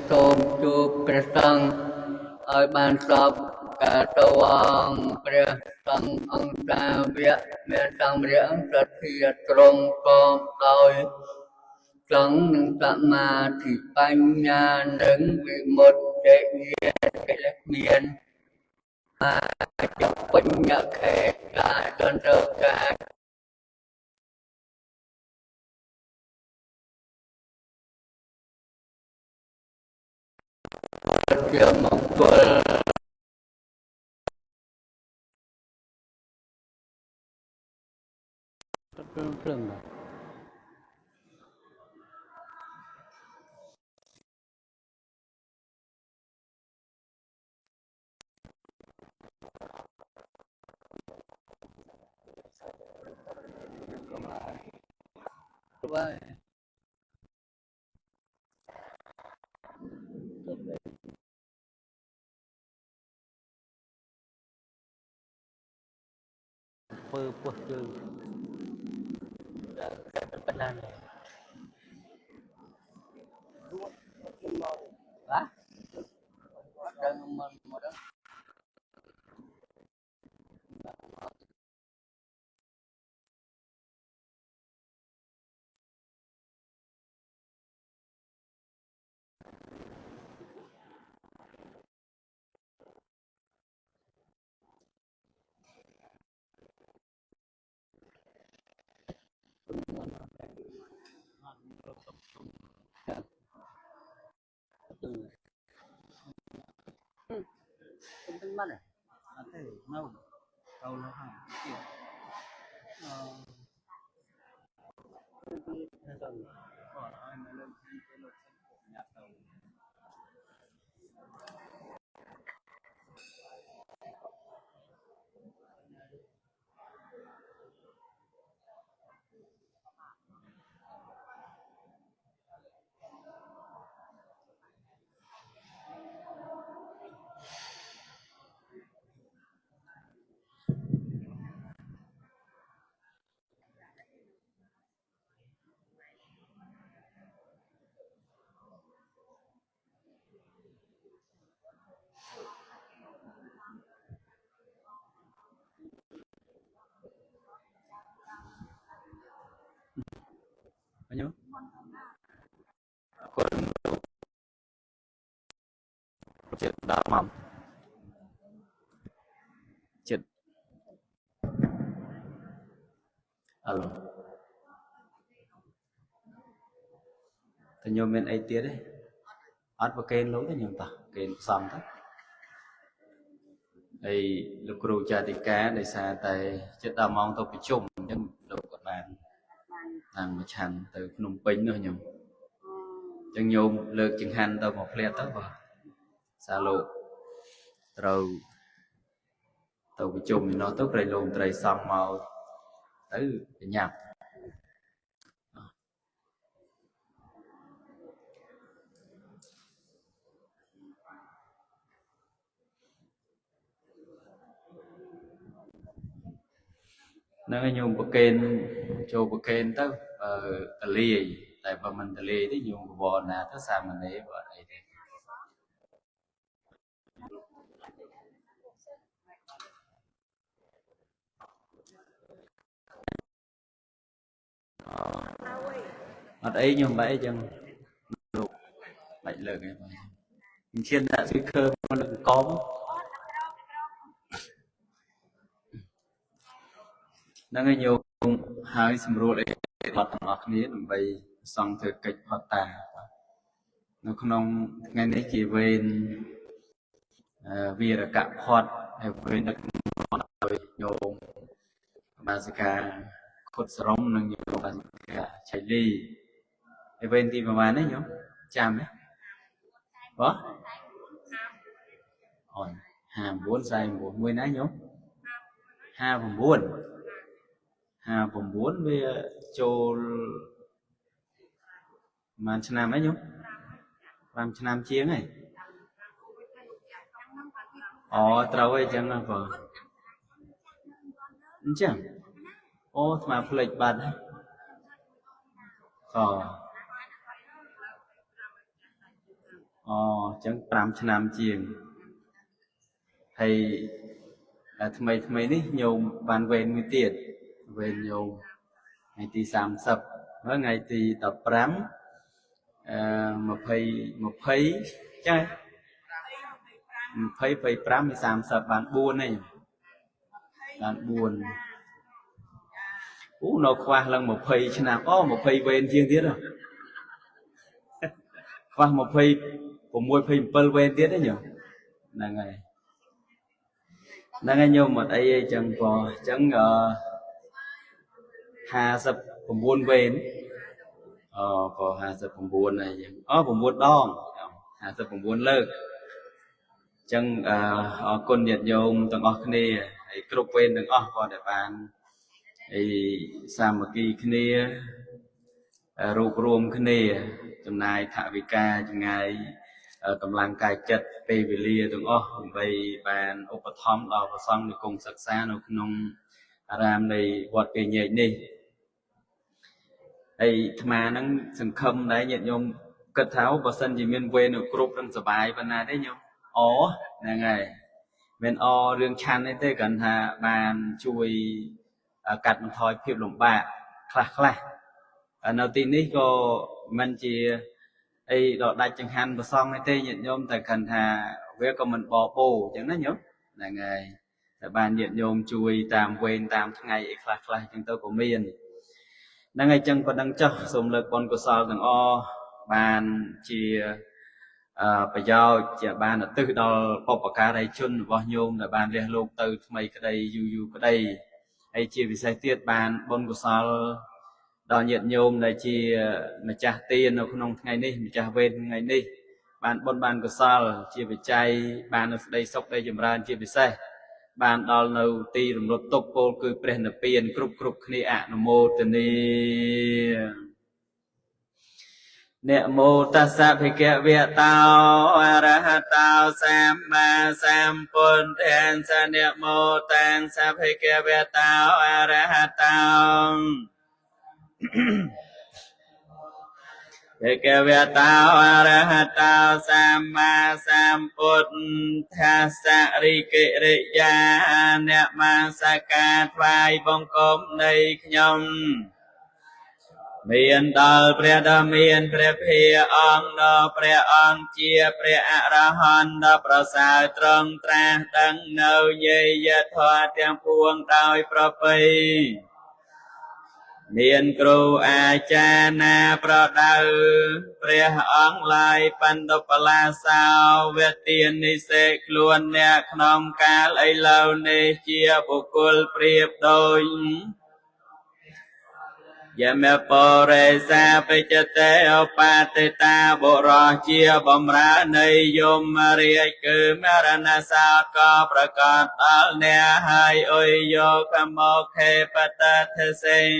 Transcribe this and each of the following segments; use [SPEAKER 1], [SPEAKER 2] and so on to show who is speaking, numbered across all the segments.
[SPEAKER 1] សូមជួបព្រះសង្ឃឲ្យបានសពការតវងព្រះសង្ឃអង្គសាវៈមានសម្រៀងសទ្ធាត្រង់ក៏ដោយសង្ឃនឹងសមាធិបញ្ញានិងវិមុតតិញាកិលេសមានអាចបញ្ញខេការចន្ទការជាមង្គលព្រឹងបាទពើពោះជើងបណ្ដាលបាទដល់មកដល់ទៅមិនអត់ទេនៅទៅនោះហើយទៀតទៅឲ្យនៅលើទីទៅលោកញ៉ាំទៅខ្ញុំគាត់ចិត្តដល់មកចិត្តអឡូតែខ្ញុំមានអីទៀតទេអត់ប្រកេនលោកទេខ្ញុំតោះកេនផ្សំទៅហើយលោកគ្រូចាតិកាដោយសារតែចិត្តដល់ម៉ោងទៅប្រជុំអញ្ចឹងលោកក៏បានតាំងមកឆាន់ទៅភ្នំពេញនោះខ្ញុំអញ្ចឹងញោមលើកចង្ហាន់ទៅមកផ្លែទៅបាទសាលោកត្រូវទៅប្រជុំឯនោះទៅប្រៃលោមត្រីសង់មកទៅប្រញាប់ហ្នឹងហើយញោមប្រកេនចូលប្រកេនទៅតលាយតែបើមិនតលាយទេញោមបវរណាទៅសាមណេរបើអីទេអត់អីញោមបែអញ្ចឹងលោកបាច់លើកឯងបងខ្ញុំឈានដាក់ speaker មកលើកកមហ្នឹងហើយញោមហើយស្រួលអីបត់ទាំងអស់គ្នាដើម្បីសង់ធ្វើកិច្ចផតតានៅក្នុងថ្ងៃនេះជាវេនវីរកផតហើយវេនដឹកនាំដោយញោមបាសិកាខុតសរំនិងញោមបាសិកាឆៃលីហើយវេនទីប្រហែលនេះញោមចាំទេបាទអូន59 49មួយណាញោម59វាចូលប្រហែលឆ្នាំហើយញោម5ឆ្នាំជាងហើយអូត្រូវអីចឹងណាបងអញ្ចឹងអូស្មាផ្លេចបាត់ហើយ chẳng 5 ឆ្នាំ ជាង ហើយថ្មីនេះ ញោម បានវេនមួយទៀត វេនញោម ថ្ងៃទី 30 ថ្ងៃទី 15 20 ចា៎ 20 25 30 បាន 4 ហើយ បាន 4 នៅខ្វះឡើង 20 ឆ្នាំ 20 វេនជាងទៀត ខ្វះ 26 27 វេនទៀត ហ្នឹងហើយ ហ្នឹងហើយញោម អត់អីទេ ចឹងក៏ ចឹង 59 វេន ក៏ 59 ហើយ ចឹង 9 ដង 59 លើក ចឹង អរគុណញាតិញោម ទាំងអស់គ្នា ហើយគ្រប់វេនទាំងអស់ ក៏ដែលបាន សាមគ្គីគ្នា រួបរวมគ្នា ចំណាយថវិកា ចំណាយ កម្លាំងកាយចិត្ត ពេលវេលា ទាំងអស់ ដើម្បីបានឧបត្ថម្ភដល់ព្រះសង្ឃនៅគង់សិក្សា នៅក្នុងអារាមនៃវត្តគេញែកនេះ ហើយអាត្មាហ្នឹងសង្ឃឹមដែរញាតិញោមគិតថាបើសិនជាមានវេនគ្រប់នឹងសប្បាយប៉ុណ្ណាទេញោម ហ្នឹងហើយមិនរឿងឆាន់ទេគ្រាន់ថាបានជួយកាត់បន្ថយភាពលំបាកខ្លះនៅទីនេះក៏មិនជាអីដល់ដាច់ចង្ហាន់ប្រសងទេញាតិញោមតែគ្រាន់ថាវាក៏មិនបបោអញ្ចឹងណាញោមហ្នឹងហើយតែបានញាតិញោមជួយតាមវេនតាមថ្ងៃអីខ្លះអញ្ចឹងទៅក៏មានហ្នឹងហើយចឹងប៉ុណ្ណឹងចុះសូមលើកបុណ្យកុសលទាំងអស់បានជាប្រយោជន៍ជាបានឧទ្ទិសដល់បុព្វការីជនរបស់ញោមដែលបានលះលោកទៅថ្មីក្តីយូរក្តីហើយជាពិសេសទៀតបានបុណ្យកុសលដល់ញាតិញោមដែលជាម្ចាស់ទាននៅក្នុងថ្ងៃនេះម្ចាស់វេនថ្ងៃនេះបានបុណ្យបានកុសលជាបច្ច័យបាននៅស្ដីសុខដីចម្រើនជាពិសេសបានដល់នៅទីរំលត់ទុកពោលគឺព្រះនិព្វានគ្រប់គ្នាអនុមោទនាนะโมตัสสะภะคะวะโตอะระหะโตสัมมาสัมพุทธัสสะนะโมตัสสะภะคะวะโตอะระหะโตภะคะวะโตอะระหะโตสัมมาสัมพุทธัสสะរិកិរិយាអ្នកមាសកាថ្វាយបង្គំនៃខ្ញុំមានដល់ព្រះដ៏មានព្រះភិអង្គដ៏ព្រះអង្គជាព្រះអរហន្តដ៏ប្រសើរត្រង់ត្រាស់ដឹងនៅយាយធម៌ទាំងពួងដោយប្រពៃមានគ្រូអាចារ្យណាប្រដៅព្រះអង្គឡាយបណ្ឌុបលាសោវទាននិសេខ្លួនអ្នកក្នុងកាលឥឡូវនេះជាបុគ្គលប្រៀបដូចយមពរិសាបច្ចតេឧបតិតាបុរសជាបំរើនៃយមរាជគឺមរណសោតក៏ប្រកាសដល់អ្នកហើយអុយយកមកខេបតធសេង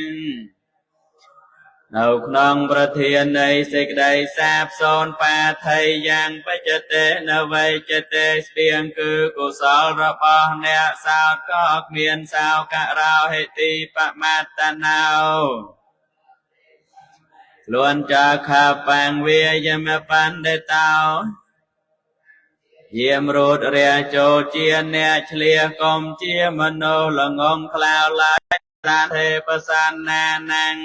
[SPEAKER 1] នៅក្នុងប្រធាននៃសេចក្តីសាបសូន្យបាថៃយ៉ាងបច្ចតេនវៃចតេស្បៀងគឺកុសលរបស់អ្នកសោតក៏គ្មានសោករោហិតិបមត្តណោខ្លួនចាខាបាំងវាយមបណ្ឌិតោយាមរត់រាចូលជាអ្នកឆ្លៀសកុំជាមនុស្សល្ងងក្លាវឡើយរាទេបសាណានាង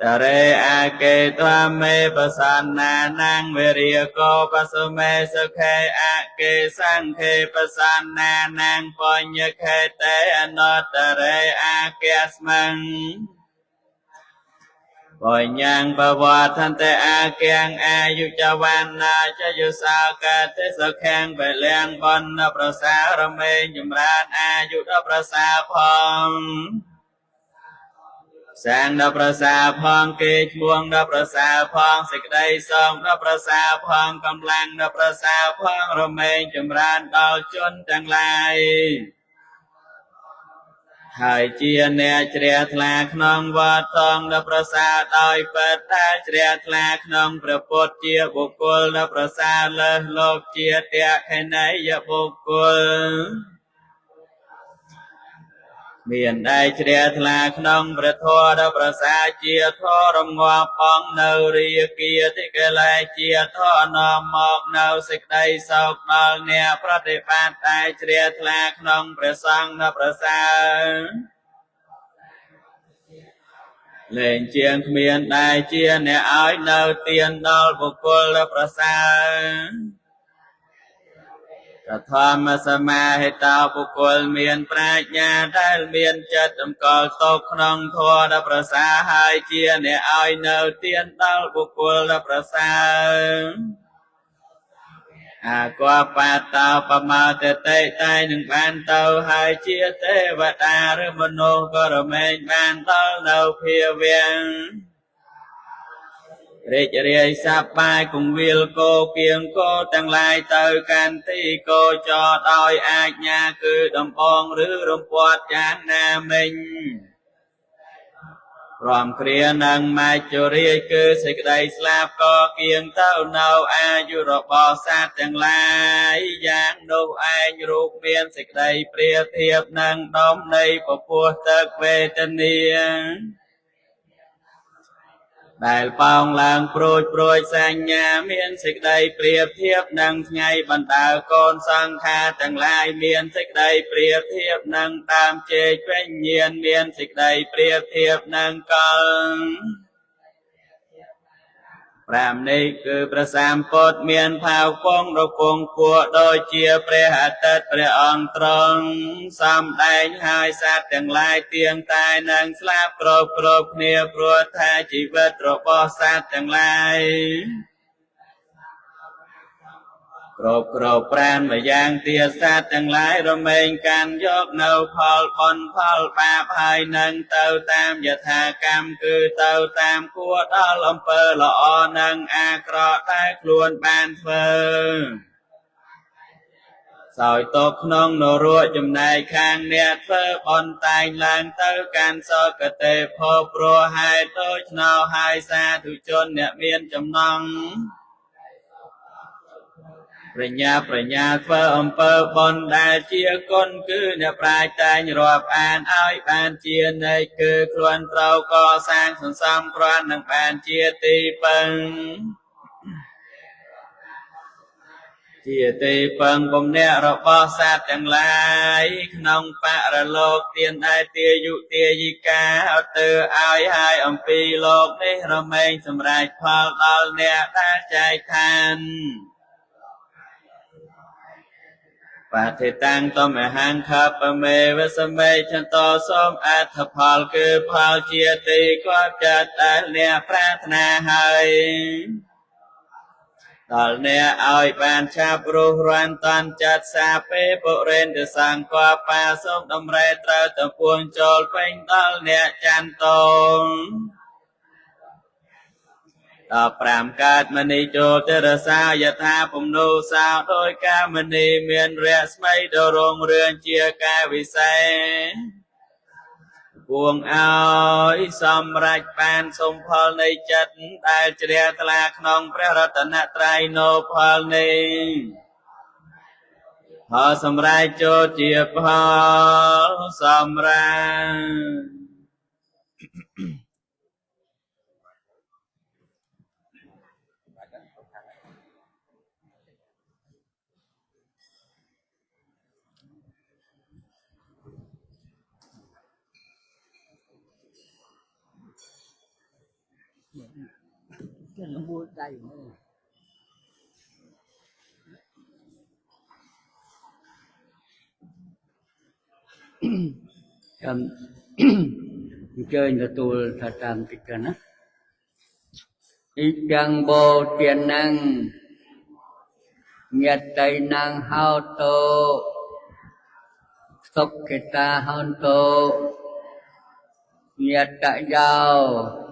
[SPEAKER 1] តរេអាកេតមេបសាណានាងវេរិយកោបសមេសុខេអាកេសង្ខេបសាណានាងបញ្ញខេតេអនតរេអាកេស្មੰបញ្ញាងបវត្ថន្តេអាគៀងអាយុចវណ្ណាចយុសោកតិសុខាំងពលៀងបណ្ណប្រសារមេងចម្រើនអាយុដល់ប្រសាផងសាងដល់ប្រសាផងគេឈ្មោះដល់ប្រសាផងសេចក្តីសមដល់ប្រសាផងកម្លាំងដល់ប្រសាផងរមេងចម្រើនដល់ជនទាំងឡាយហើយជាអ្នកជ្រះថ្លាក្នុងវត្តតងដល់ប្រសាដោយពិតតែជ្រះថ្លាក្នុងព្រះពុទ្ធជាបុគ្គលដល់ប្រសាលើសលោកជាតេខេណីយបុគ្គល មានដែលជ្រះថ្លាក្នុងព្រះធម៌ដ៏ប្រសើរជាធម៌រងាប់បងនៅរាគាទីកិលេសជាធម៌នាំមកនៅសេចក្តីសោកដល់អ្នកប្រតិបត្តិតែជ្រះថ្លាក្នុងព្រះសង្ឃដ៏ប្រសើរលែងជាងគ្មានដែលជាអ្នកឲ្យនៅទានដល់បុគ្គលដ៏ប្រសើរកធម្មសមាហិតោបុគ្គលមានប្រាជ្ញាដែលមានចិត្តតម្កល់ទុកក្នុងធម៌ដ៏ប្រសើរហើយជាអ្នកឲ្យនៅទានដល់បុគ្គលដ៏ប្រសើរអាគបតោបមោទតិតែនឹងបានទៅហើយជាទេវតាឬមនុស្សក៏រមែងបានដល់នៅភាវៈរីករាយសប្បាយគង្វាលគោគៀងគោទាំងឡាយទៅកាន់ទីគោចរដោយអាជ្ញាគឺដំបងឬរំពាត់យ៉ាងណាមិញព្រមគ្រានឹងមាជរាយគឺសេចក្តីស្លាប់ក៏គៀងទៅនៅអាយុរបស់សត្វទាំងឡាយយ៉ាងនោះឯងរូបមានសេចក្តីប្រៀបធៀបនឹងដុំនៃពពោះទឹកវេទនាដែលប៉ោងឡើងព្រួចសញ្ញាមានសេចក្តីប្រៀបធៀបនឹងថ្ងៃបណ្ដើរកូនសង្ខារទាំងឡាយមានសេចក្តីប្រៀបធៀបនឹងដើមចេកវិញ្ញាណមានសេចក្តីប្រៀបធៀបនឹងកល5នេះគឺព្រះសម្ពុទ្ធមានផៅពងរពងគួរដូចជាព្រះអាទិត្យព្រះអង្គទ្រង់សំដែងហើយសត្វទាំងឡាយទៀងតែនឹងស្លាប់គ្រប់គ្នាព្រោះថាជីវិតរបស់សត្វទាំងឡាយគ្រប់ប្រាណម្យ៉ាងទៀតសត្វទាំងឡាយរមែងកាន់យកនៅផលបុណ្យផលបាបហើយនឹងទៅតាមយថាកម្មគឺទៅតាមគួរដល់អំពើល្អនិងអាក្រក់ដែលខ្លួនបានធ្វើសោយតកក្នុងនរកចំណែកខាងអ្នកធ្វើបុណ្យតែងឡើងទៅកាន់សុគតិភពព្រោះហេតុដូច្នោះហើយសាធុជនអ្នកមានចំណង់ប្រញ្ញាធ្វើអំពើបុណ្យដែលជាគុណគឺអ្នកប្រាជ្ញតែងរាប់អានឲ្យបានជានិច្ចគឺខ្លួនត្រូវកសាងសន្សំគ្រាន់នឹងបានជាទីពឹងពំនាក់របស់សត្វទាំងឡាយក្នុងបរលោកទានដែលទាយុទាយិកាឧទ្ទើឲ្យហើយអំពីលោកនេះរមែងសម្រេចផលដល់អ្នកដែលចែកឋានបតិតាំងតមហង្ខបមេវសមេចន្តោសូមអត្ថផលគឺផលជាទីគាត់ចិត្តដែលអ្នកប្រាថ្នាហើយដល់អ្នកឲ្យបានឆាប់រស់រានតាន់ចាត់សាពេបុរិនទសង្កបាសូមដំរេត្រូវតំពួងចូលពេញដល់អ្នកចន្ទោ15កើតមនីចូលទេរសាយថាពំនូសាដោយកាមនីមានរស្មីដ៏រុងរឿងជាកាយវិសេសពួងឲ្យសម្រេចបានសុំផលនៃចិត្តដែលជ្រះថ្លាក្នុងព្រះរតនត្រ័យនៅផលនេះផលសម្រេចចូលជាផលសម្រាប់
[SPEAKER 2] nó mua đầy cầm chơi là tôi thật làm kịch cả nó ít chẳng bồ tiền năng nhật tây năng hao tô sốc kê ta hao tô nhật tại giàu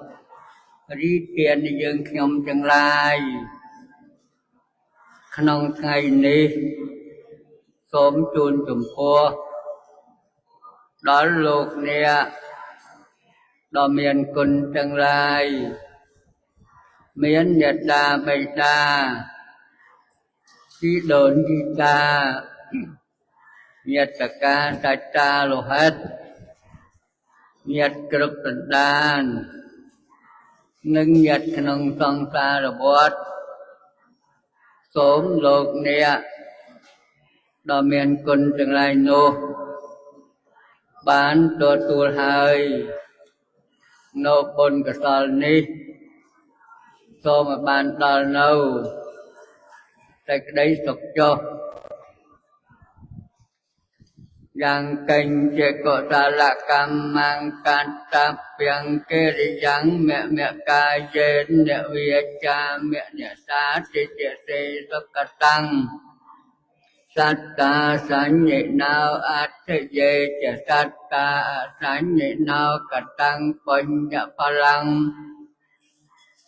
[SPEAKER 2] រីទានយើងខ្ញុំទាំងឡាយក្នុងថ្ងៃនេះសូមជូនចំពោះដល់លោកអ្នកដ៏មានគុណទាំងឡាយមានមេត្តាបិតាជីដូនជីតាញាតិកាតាតាលោហិត nhiệt cực đàn ngưng nhiệt nông song xa rồi bớt sớm lục nè đò miền quân từng lai nô bán đồ tu hai nô bồn cái sal ni so mà bán đò nâu tại đây sọc cho yang kênh chế cổ ta là cam mang can ta piang kê đi yang mẹ mẹ ca dê mẹ vía cha mẹ mẹ sa chế sọc cả tăng sát ca sanh nhị nào át thế dê chế sát ca sanh nhị nào cả tăng quanh nhạ pha lăng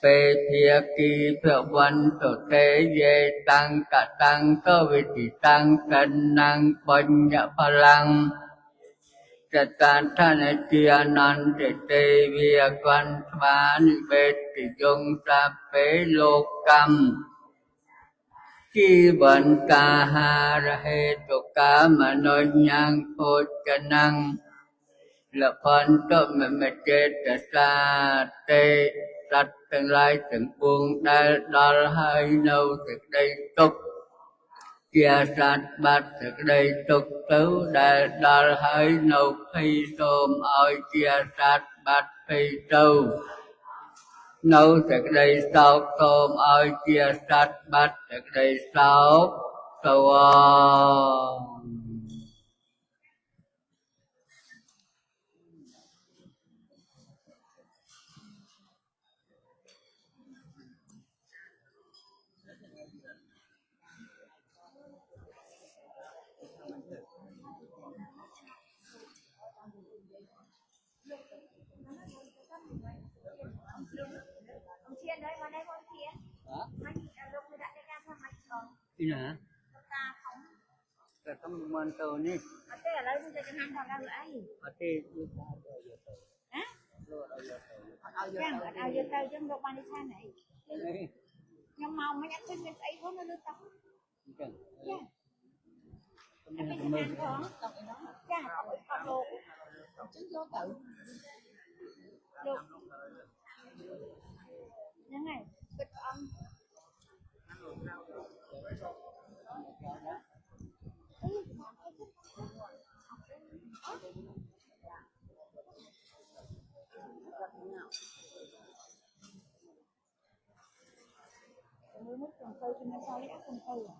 [SPEAKER 2] phê thia kỳ phở văn tổ thế dê tăng cả tăng cơ vị thị tăng cân năng quanh nhạ pha lăng Chatan thana chia nan te via quan ba ni bê ti dung sa phế lô cam chi vận ca ha ra he tu ca mà nói nhang phô chân năng là phân tốt mà chết sa tê sát tương lai từng buông đa đa hai nâu từ đây tục kia sát bát thực đây tục tứ đại đa hơi nâu phi tôm oi kia sát bát phi trâu nâu thực đây sáu tôm oi kia sát bát thực đây sáu tâu Ini hả? Cái tấm màn tàu ni. Ở đây là bây giờ cái hàng còn đang lại. Ở đây đi ra rồi. Hả? Rồi rồi. Ở đây tàu chân đâu ban đi xa này. Nhưng màu mấy nhắc thêm cái ấy vốn nó được tóc. Dạ. Cái hàng đó, tóc đó. Dạ, tóc đồ. Chính số tự. Được. Như này, bịch âm. Nước trồng cây cho nó sao lấy ác trồng cây à?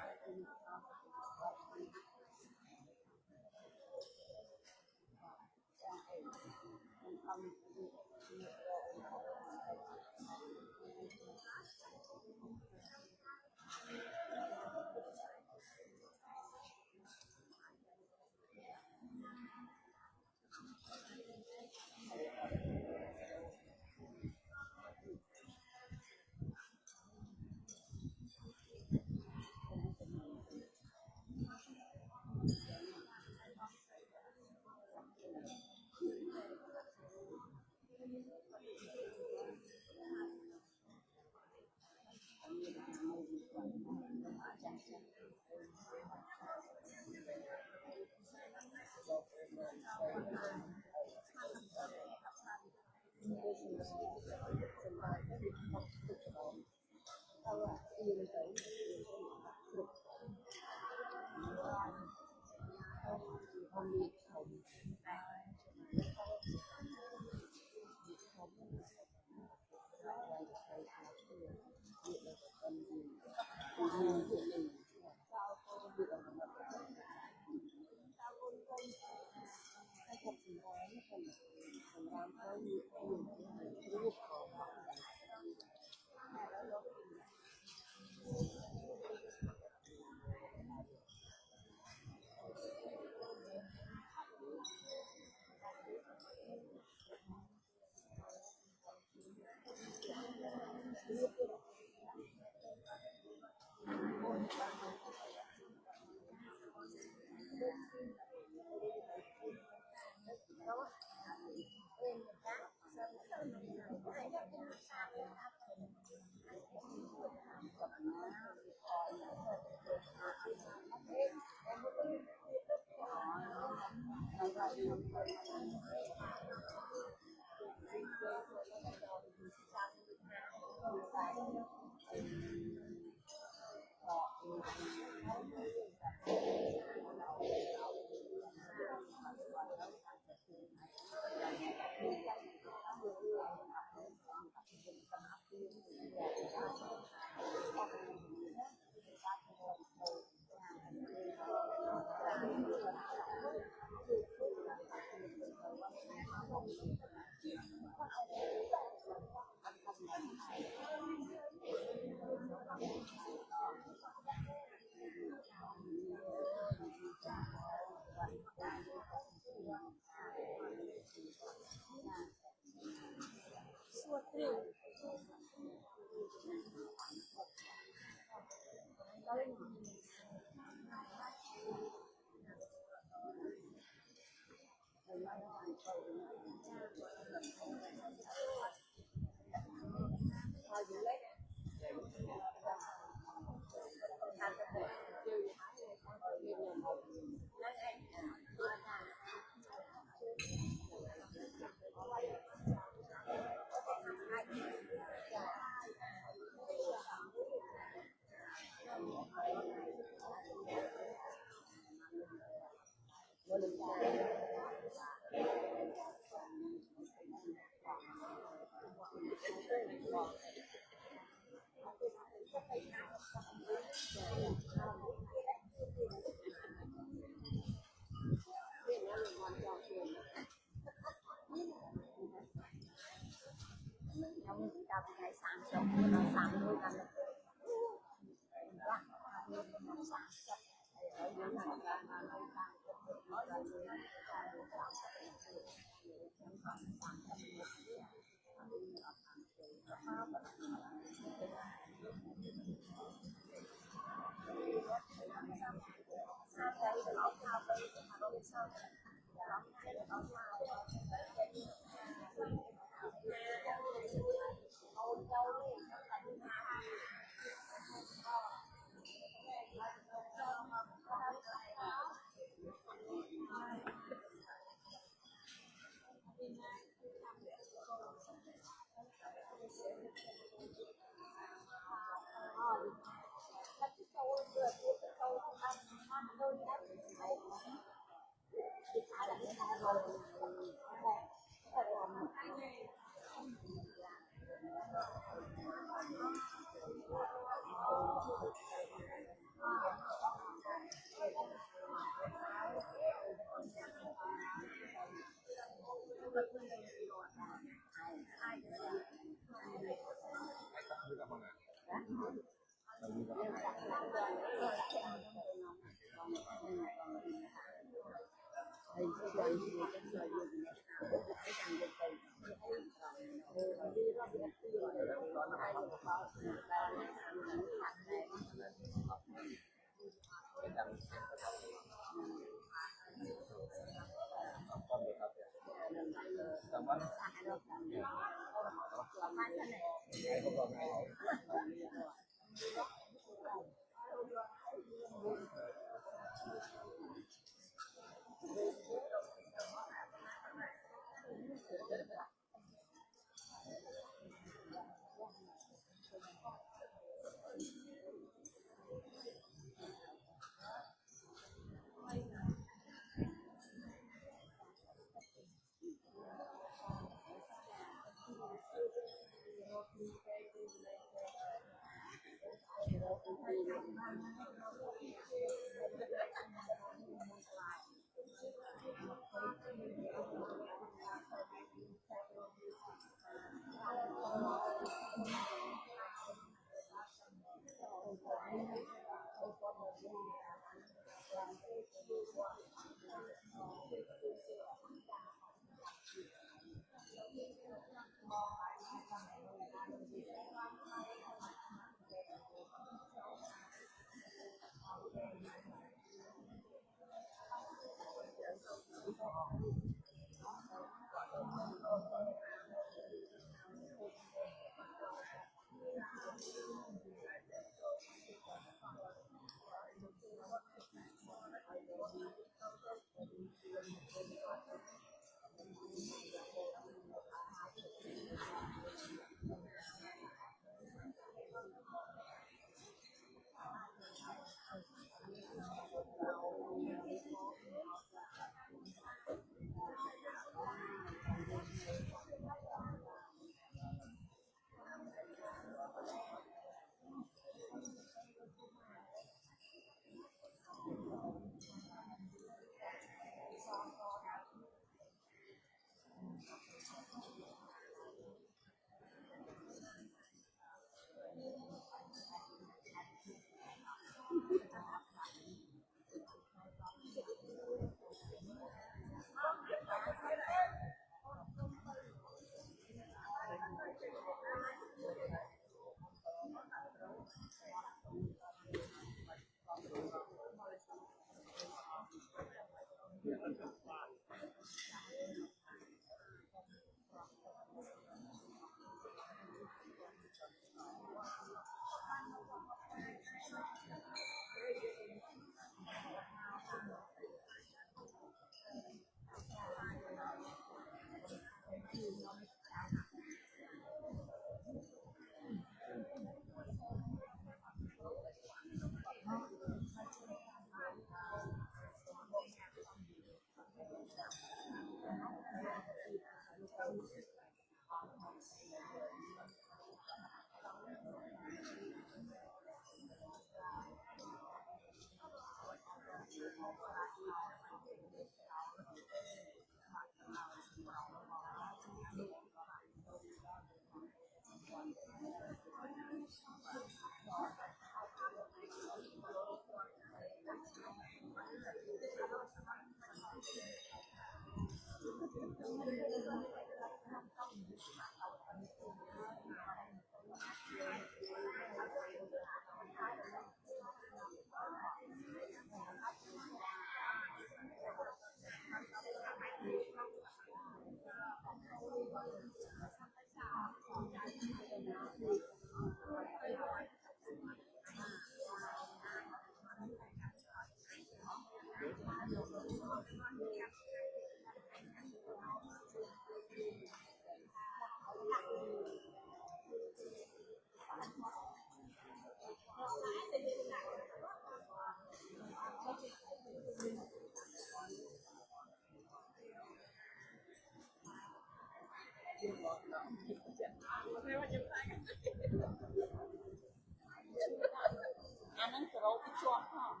[SPEAKER 3] anh ăn cơm cái chua không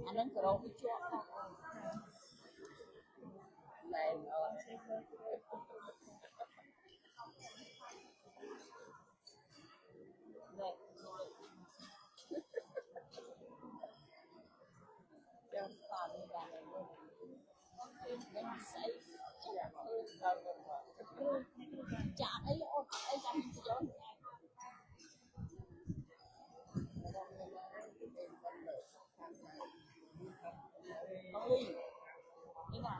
[SPEAKER 3] anh ăn cơm cái chua không này này đừng còn như là này luôn mình say chả thấy ôn ấy chả mình chỉ cho ơiนี่นะ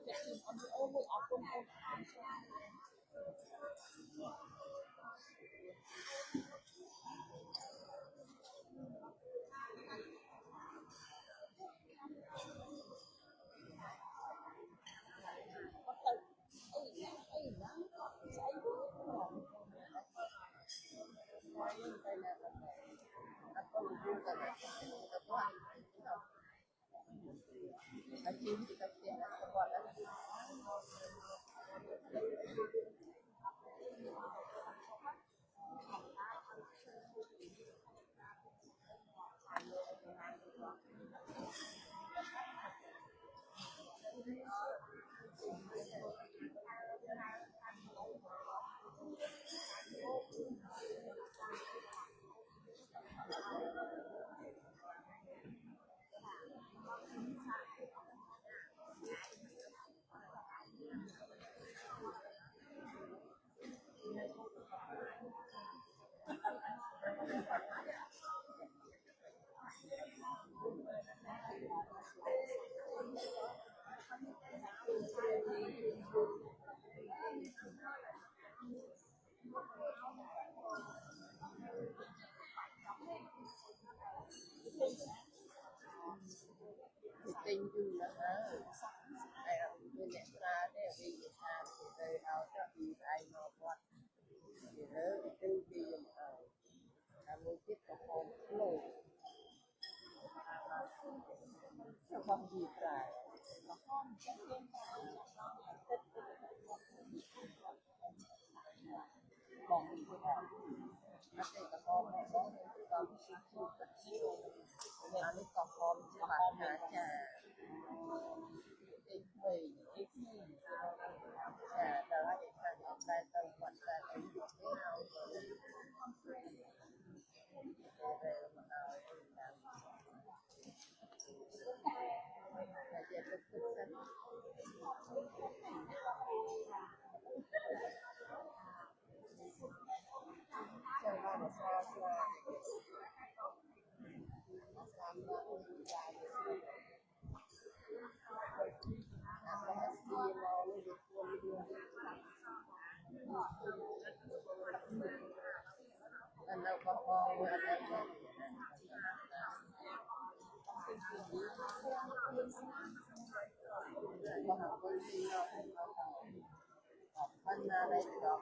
[SPEAKER 3] เด็กที่คนโอ้โหเอาคนเอาก็ตึกไอ้นะใช้ดูอาชีพที่เกษียณแล้วก่อนแล้วtìnhอยู่แล้วนะไอ้เราเป็นเนี่ยนาเนี่ยวิ่งทางเลยเอาจะมีไอ้นอวัดเดี๋ยวตึ้งดีเอาทำมือคิดกับของโลกจะความดีใจบอกดีกว่าถ้าเด็กกับพ่อแม่ก็ต้องคิดกับชีวิตอันนี้กับพ่อจะมาหาจ่า Có học con sinh đâu, học phân ra đây thì đọc